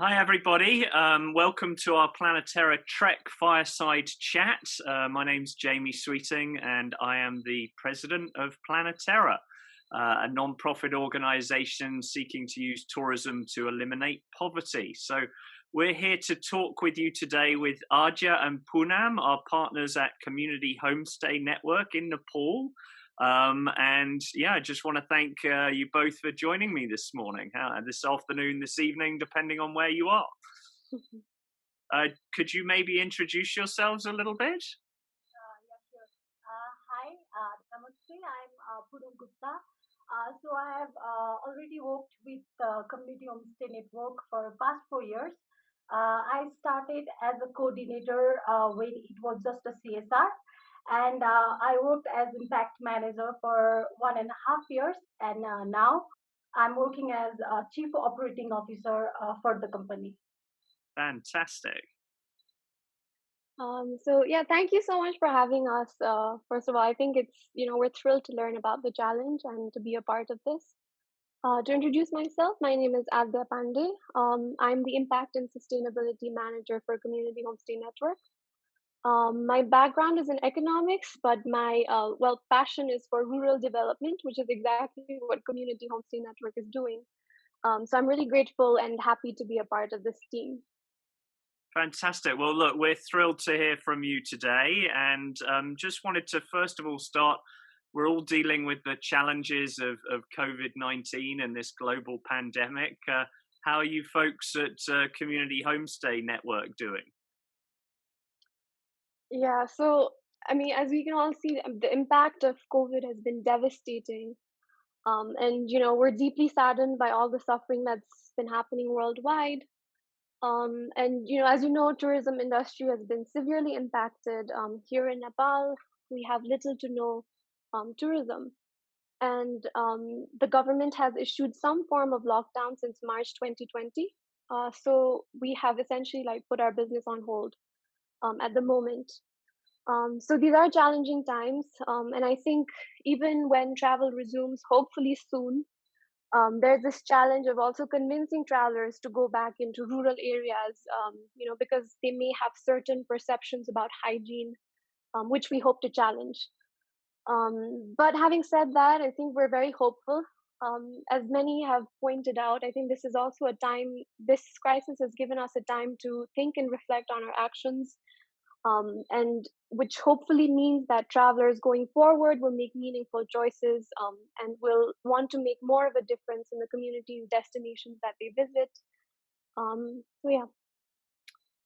Hi, everybody. Welcome to our Planeterra Trek Fireside Chat. My name's Jamie Sweeting, and I am the president of Planeterra, a non-profit organization seeking to use tourism to eliminate poverty. So we're here to talk with you today with Aadyya and Poonam, our partners at Community Homestay Network in Nepal. I just want to thank you both for joining me this morning, this afternoon, this evening, depending on where you are. Could you maybe introduce yourselves a little bit? Yeah, sure. Hi, Namaste. I'm Poonam Gupta. So I have already worked with Community Homestay Network for the past 4 years. I started as a coordinator when it was just a CSR, and I worked as impact manager for 1.5 years, and now I'm working as chief operating officer for the company. Fantastic. Thank you so much for having us. First of all, I think we're thrilled to learn about the challenge and to be a part of this. To introduce myself, my name is Aadyya Pandey. I'm the Impact and Sustainability Manager for Community Homestay Network. My background is in economics, but my passion is for rural development, which is exactly what Community Homestay Network is doing. So I'm really grateful and happy to be a part of this team. Fantastic. Well, look, we're thrilled to hear from you today, and just wanted to first of all start. We're all dealing with the challenges of COVID-19 and this global pandemic. How are you folks at Community Homestay Network doing? Yeah, so I mean, as we can all see, the impact of COVID has been devastating. And we're deeply saddened by all the suffering that's been happening worldwide. As you know, tourism industry has been severely impacted. Here in Nepal, we have little to no tourism, and the government has issued some form of lockdown since March 2020. So we have essentially put our business on hold at the moment. So these are challenging times, and I think even when travel resumes, hopefully soon, there's this challenge of also convincing travelers to go back into rural areas, because they may have certain perceptions about hygiene, which we hope to challenge. But having said that, I think we're very hopeful. As many have pointed out, I think this is also a time, this crisis has given us a time to think and reflect on our actions, and which hopefully means that travelers going forward will make meaningful choices, and will want to make more of a difference in the communities, destinations that they visit.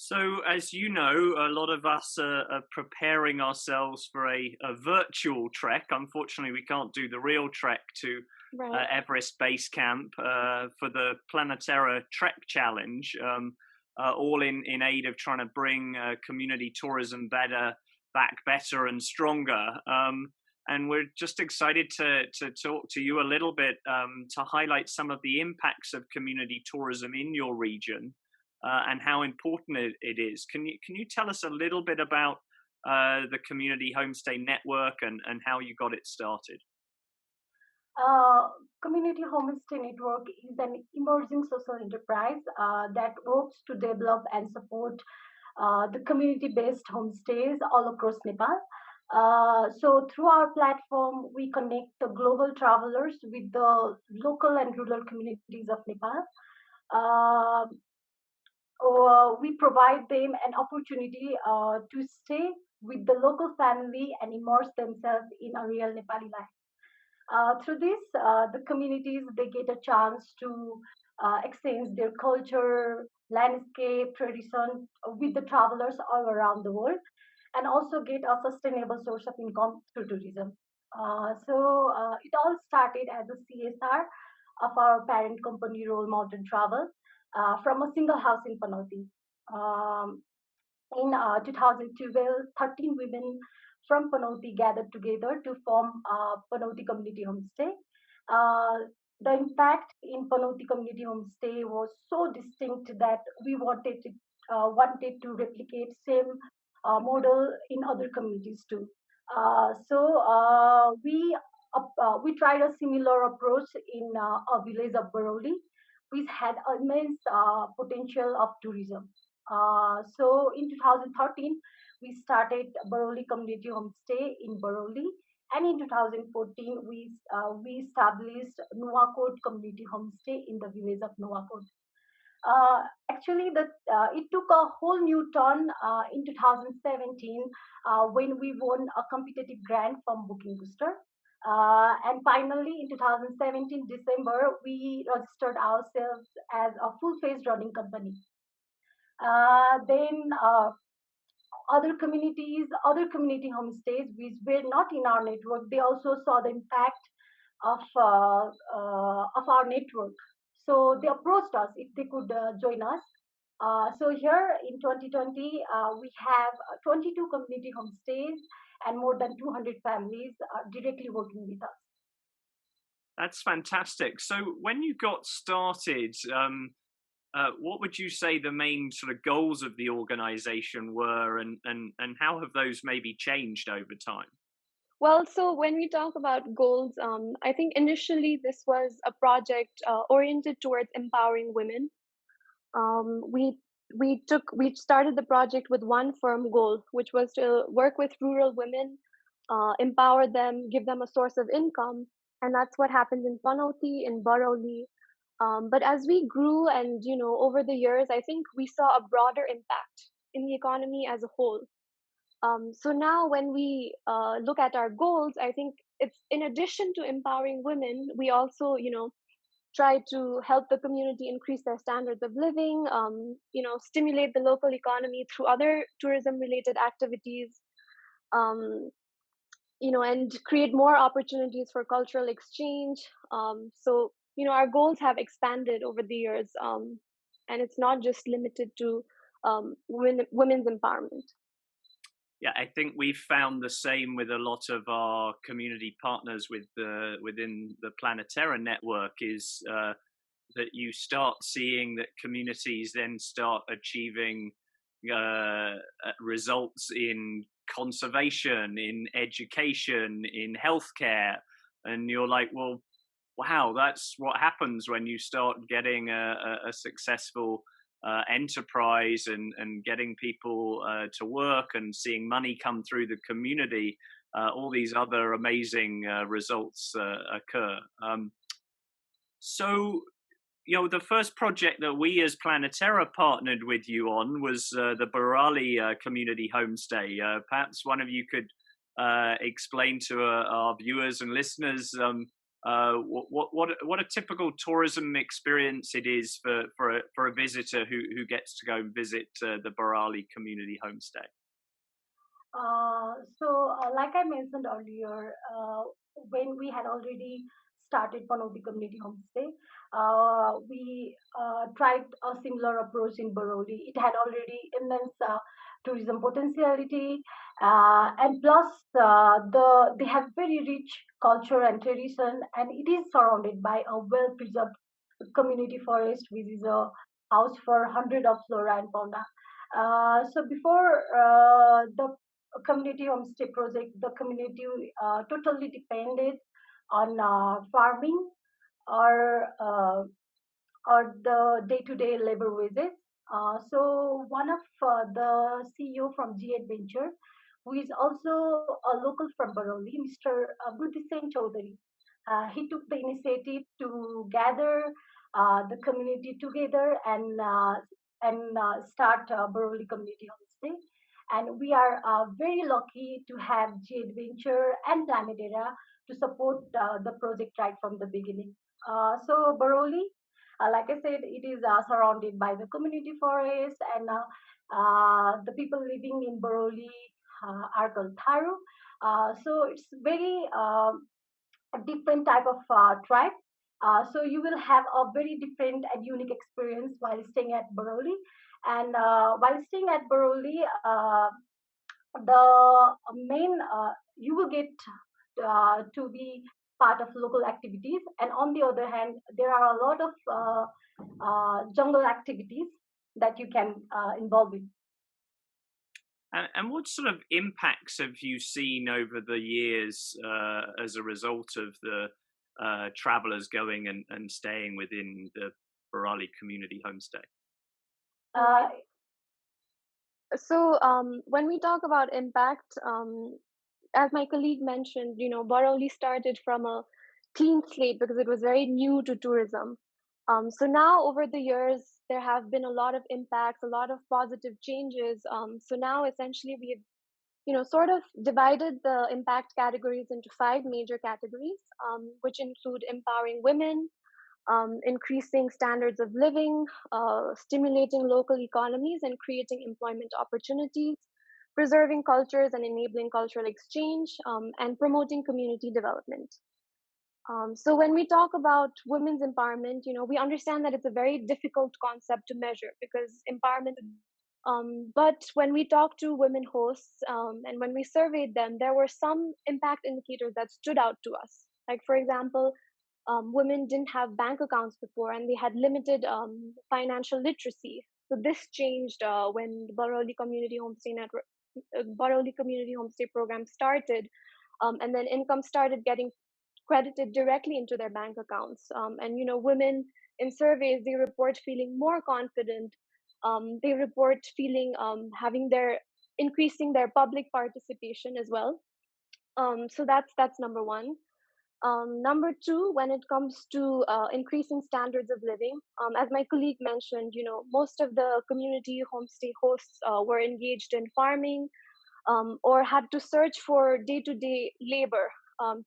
So, as you know, a lot of us are preparing ourselves for a virtual trek. Unfortunately, we can't do the real trek to Everest Base Camp for the Planeterra Trek Challenge. All in aid of trying to bring community tourism back better and stronger. And we're just excited to talk to you a little bit to highlight some of the impacts of community tourism in your region and how important it is. Can you tell us a little bit about the Community Homestay Network and how you got it started? Community Homestay Network is an emerging social enterprise that works to develop and support the community-based homestays all across Nepal. So through our platform, we connect the global travelers with the local and rural communities of Nepal. We provide them an opportunity to stay with the local family and immerse themselves in a real Nepali life. Through this, the communities, they get a chance to exchange their culture, landscape, tradition with the travelers all around the world, and also get a sustainable source of income through tourism. It all started as a CSR of our parent company, Role Modern Travel, from a single house in Panati. In 2012, 13 women from Panauti gathered together to form Panauti Community Homestay. The impact in Panauti Community Homestay was so distinct that we wanted to replicate same model in other communities too. We tried a similar approach in a village of Barauli, which had immense potential of tourism. So in 2013, we started Barauli Community Homestay in Barauli, and in 2014, we established Nuwakot Community Homestay in the village of Nuwakot. Actually, it took a whole new turn in 2017 when we won a competitive grant from Booking Booster. And finally, in 2017 December, we registered ourselves as a full-fledged running company. Then other community homestays which were not in our network, they also saw the impact of our network. So they approached us if they could join us. So here in 2020, we have 22 community homestays and more than 200 families directly working with us. That's fantastic. So when you got started, what would you say the main sort of goals of the organization were, and how have those maybe changed over time? Well, so when we talk about goals, I think initially this was a project oriented towards empowering women. We started the project with one firm goal, which was to work with rural women, empower them, give them a source of income, and that's what happened in Panauti, in Barauli. But as we grew and over the years, I think we saw a broader impact in the economy as a whole. So now when we look at our goals, I think it's in addition to empowering women, we also, try to help the community increase their standards of living, stimulate the local economy through other tourism-related activities, and create more opportunities for cultural exchange. So, our goals have expanded over the years, and it's not just limited to women's empowerment. Yeah, I think we've found the same with a lot of our community partners within the Planeterra network, is that you start seeing that communities then start achieving results in conservation, in education, in healthcare, and you're like, well, wow, that's what happens when you start getting a successful enterprise and getting people to work and seeing money come through the community. All these other amazing results occur. So, the first project that we as Planeterra partnered with you on was the Barauli Community Homestay. Perhaps one of you could explain to our viewers and listeners what a typical tourism experience it is for a visitor who gets to go and visit the Barauli Community Homestay. Like I mentioned earlier, when we had already started Panauti Community Homestay, we tried a similar approach in Barauli. It had already immense tourism potentiality, and plus they have very rich culture and tradition, and it is surrounded by a well-preserved community forest, which is a house for hundreds of flora and fauna. So before the community homestay project, the community totally depended on farming or the day-to-day labor wages. So one of the CEO from G Adventure, who is also a local from Barauli, Mr. Buddhi Singh Chaudhary, he took the initiative to gather the community together and start Barauli Community Homestay. And we are very lucky to have G Adventure and Planeterra to support the project right from the beginning. So Barauli, like I said, it is surrounded by the community forest, and the people living in Barauli are called Tharu. So it's very a different type of tribe. So you will have a very different and unique experience while staying at Barauli. And while staying at Barauli, the main you will get to be part of local activities, and on the other hand, there are a lot of jungle activities that you can involve in. And what sort of impacts have you seen over the years as a result of the travelers going and staying within the Barauli Community Homestay? So when we talk about impact, as my colleague mentioned, Barauli started from a clean slate because it was very new to tourism. So now over the years, there have been a lot of impacts, a lot of positive changes. So now essentially we've, sort of divided the impact categories into 5 major categories, which include empowering women, increasing standards of living, stimulating local economies and creating employment opportunities, preserving cultures and enabling cultural exchange, and promoting community development. So when we talk about women's empowerment, we understand that it's a very difficult concept to measure because empowerment. But when we talked to women hosts and when we surveyed them, there were some impact indicators that stood out to us. Like, for example, women didn't have bank accounts before and they had limited financial literacy. So this changed when the Barauli Community Homestay Network, Barauli Community Homestay program started, and then income started getting credited directly into their bank accounts. And women in surveys, they report feeling more confident. They report feeling increasing their public participation as well. So that's number one. Number two, when it comes to increasing standards of living, as my colleague mentioned, most of the community homestay hosts were engaged in farming or had to search for day-to-day labor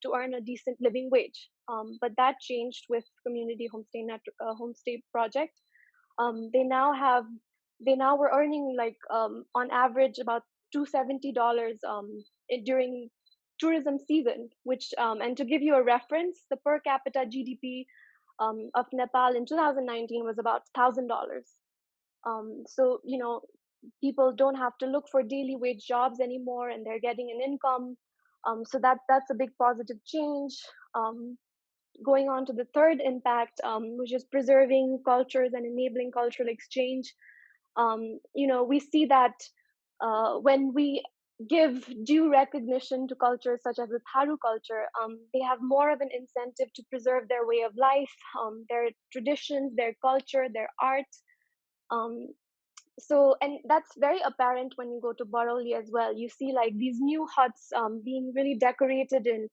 to earn a decent living wage. But that changed with Community Homestay Project. They now were earning like on average about $270 during tourism season, which and to give you a reference, the per capita GDP of Nepal in 2019 was about $1,000. So people don't have to look for daily wage jobs anymore, and they're getting an income. So that's a big positive change. Going on to the third impact, which is preserving cultures and enabling cultural exchange. We see that when we give due recognition to cultures such as the Tharu culture, they have more of an incentive to preserve their way of life, their traditions, their culture, their art. And that's very apparent when you go to Barauli as well. You see like these new huts being really decorated in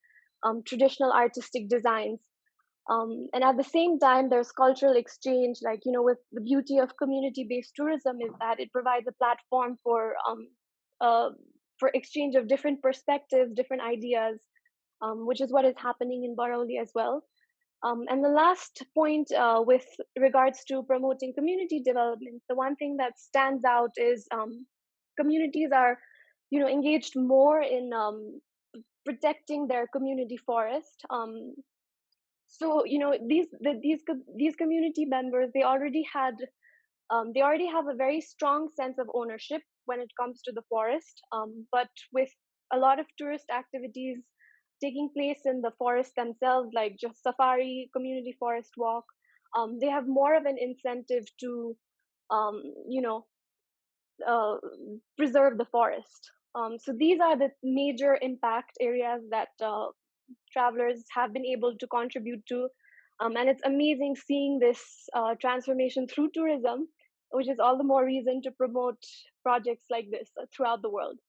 traditional artistic designs. And at the same time, there's cultural exchange, like, with the beauty of community-based tourism is that it provides a platform for exchange of different perspectives, different ideas, which is what is happening in Barauli as well. And the last point with regards to promoting community development, the one thing that stands out is communities are, engaged more in protecting their community forest. So these community members, they already have a very strong sense of ownership when it comes to the forest. But with a lot of tourist activities taking place in the forest themselves, like just safari, community forest walk, they have more of an incentive to, preserve the forest. So these are the major impact areas that travelers have been able to contribute to. And it's amazing seeing this transformation through tourism, which is all the more reason to promote projects like this throughout the world.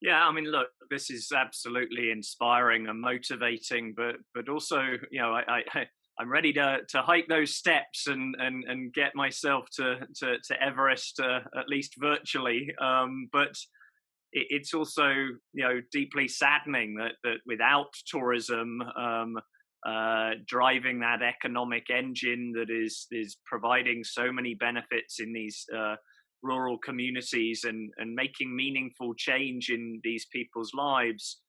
Yeah, I mean, look, this is absolutely inspiring and motivating, but also, I'm ready to hike those steps and get myself to Everest, at least virtually. But it's also, deeply saddening that without tourism driving that economic engine that is providing so many benefits in these rural communities and making meaningful change in these people's lives,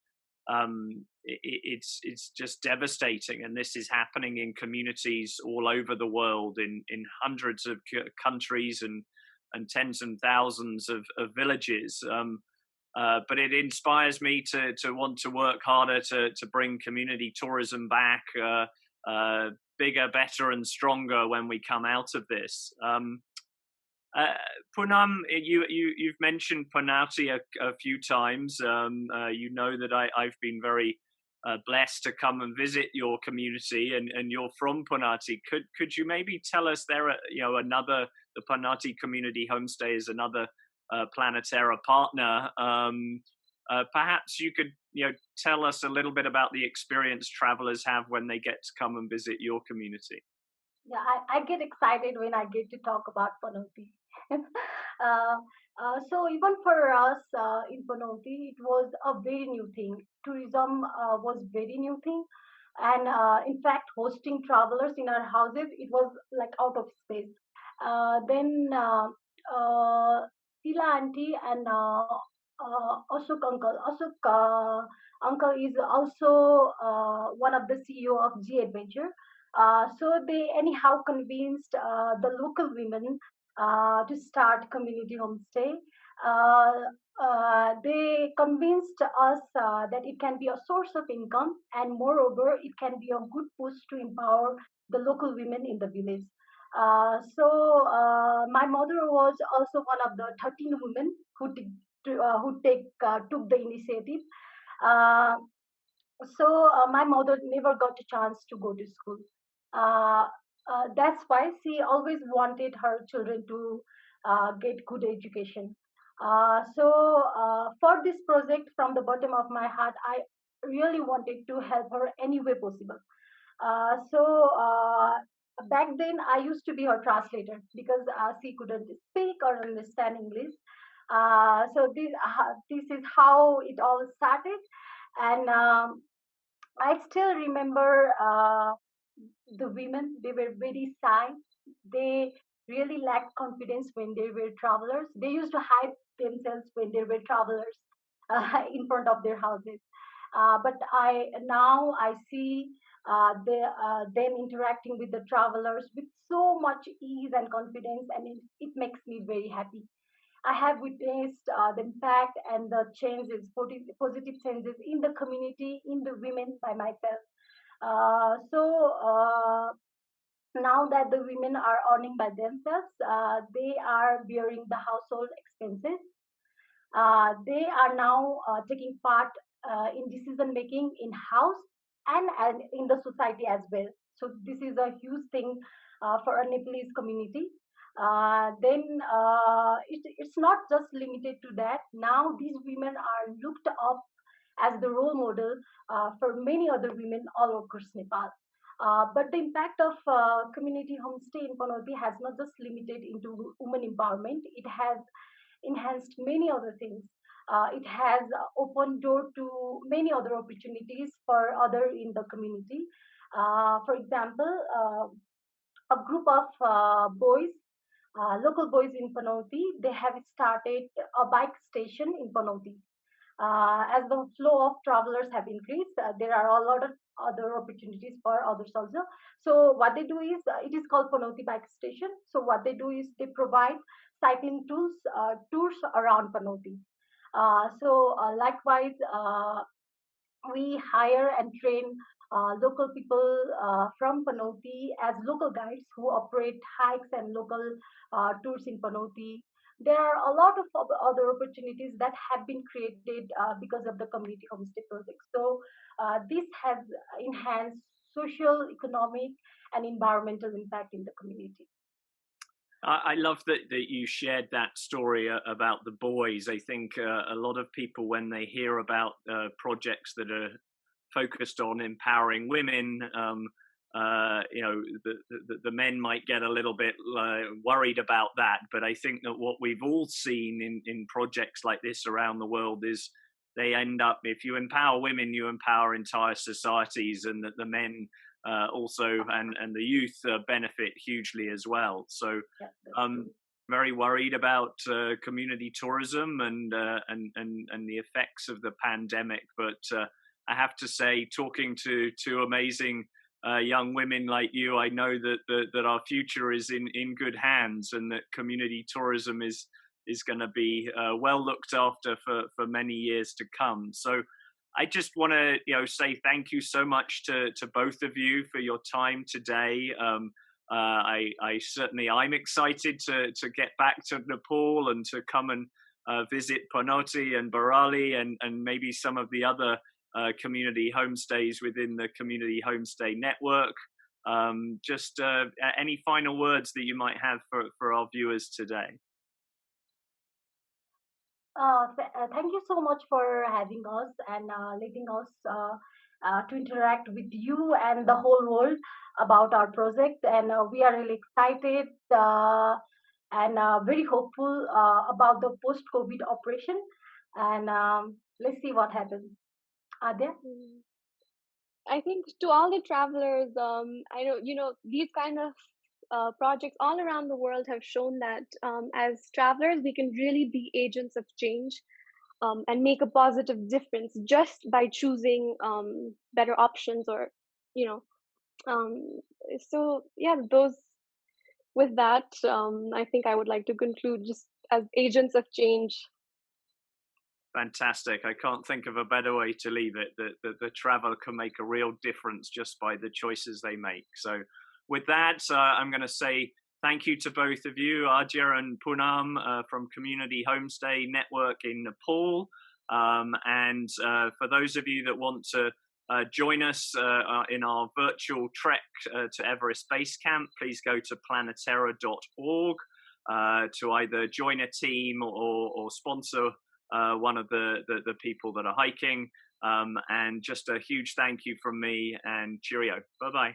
it's just devastating. And this is happening in communities all over the world, in hundreds of countries and tens and thousands of villages. But it inspires me to want to work harder to bring community tourism back, bigger, better, and stronger when we come out of this. Poonam, you've mentioned Panati a few times. You know that I've been very blessed to come and visit your community, and you're from Panati. Could you maybe tell us there, the Panati Community Homestay is another Planeterra partner. Perhaps you could, tell us a little bit about the experience travelers have when they get to come and visit your community. Yeah, I get excited when I get to talk about Panauti. uh, so even for us in Panauti, it was a very new thing. Tourism was very new thing, and in fact, hosting travelers in our houses, it was like out of space. Then Tila auntie and Ashok uncle. Ashok uncle is also one of the CEO of G Adventure. So they anyhow convinced the local women to start community homestay. They convinced us that it can be a source of income, and moreover, it can be a good push to empower the local women in the village. So my mother was also one of the 13 women who took the initiative. Uh, so my mother never got a chance to go to school. Uh, that's why she always wanted her children to get good education. So for this project, from the bottom of my heart, I really wanted to help her any way possible. So back then, I used to be her translator because she couldn't speak or understand English. So this is how it all started, and I still remember the women. They were very shy. They really lacked confidence when they were travelers. They used to hide themselves when they were travelers in front of their houses. But I now I see them interacting with the travelers with so much ease and confidence, and it makes me very happy. I have witnessed the impact and the changes, positive changes in the community, in the women by myself. So now that the women are earning by themselves, they are bearing the household expenses. They are now taking part in decision making in house and in the society as well. So this is a huge thing for a Nepalese community. Then it's not just limited to that. Now these women are looked up as the role model for many other women all across Nepal. But the impact of community homestay in Panoti has not just limited into women empowerment. It has enhanced many other things. It has opened door to many other opportunities for other in the community. For example, a group of local boys in Panoti, they have started a bike station in Panoti. As the flow of travelers have increased, there are a lot of other opportunities for others also. So what they do is, it is called Panoti Bike Station. So what they do is they provide cycling tours around Panoti. Likewise, we hire and train local people from Panoti as local guides who operate hikes and local tours in Panoti. There are a lot of other opportunities that have been created because of the community homestay project. So this has enhanced social, economic, and environmental impact in the community. I love that you shared that story about the boys. I think a lot of people, when they hear about projects that are focused on empowering women, the men might get a little bit worried about that. But I think that what we've all seen in projects like this around the world is they end up, if you empower women, you empower entire societies, and that the men also and the youth benefit hugely as well. So I'm very worried about community tourism and the effects of the pandemic. But I have to say, talking to two amazing young women like you, I know that our future is in good hands, and that community tourism is going to be well looked after for many years to come. So I just want to say thank you so much to both of you for your time today. I'm excited to get back to Nepal and to come and visit Panauti and Barauli and maybe some of the other community homestays within the Community Homestay Network. Just any final words that you might have for our viewers today? Thank you so much for having us and letting us to interact with you and the whole world about our project. And we are really excited and very hopeful about the post-COVID operation. And let's see what happens. Aadyya? I think to all the travelers, I know, these kind of projects all around the world have shown that as travelers, we can really be agents of change and make a positive difference just by choosing better options, or, so yeah, with that, I think I would like to conclude just as agents of change. Fantastic. I can't think of a better way to leave it, that the traveler can make a real difference just by the choices they make. So with that, I'm going to say thank you to both of you, Aadyya and Poonam from Community Homestay Network in Nepal. And for those of you that want to join us in our virtual trek to Everest Base Camp, please go to planeterra.org to either join a team or sponsor one of the people that are hiking. And just a huge thank you from me, and cheerio. Bye-bye.